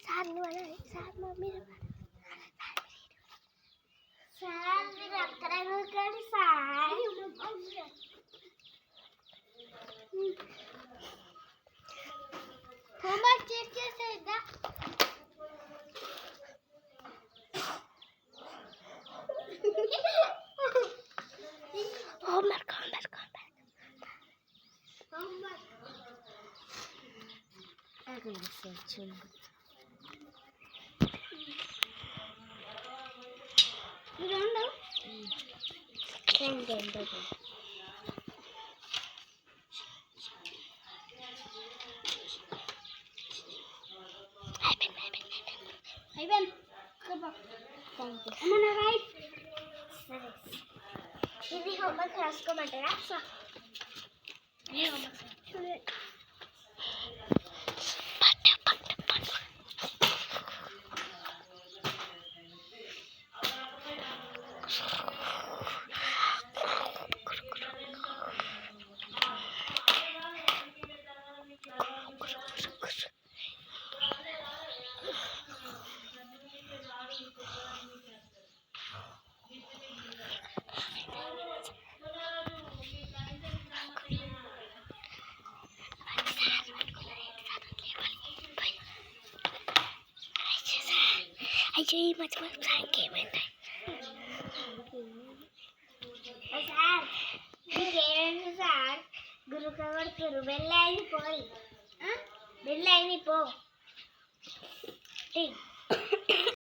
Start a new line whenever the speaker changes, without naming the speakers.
sir నువ్వు sir మీరు sir మీరు అక్కడ కూర్చోండి సార్ హోంవర్క్ చెక్ చేసేద్దా హోంవర్క్ ఇది హోంవర్క్ రాసుకోమంటారా అయ్యో ఈ మధ్య ఫ్రాంక్ ఏమైంది సార్ మీకేమైంది సార్ గురు కబడుతురు వెళ్ళైంది పోయి వెళ్ళైంది పో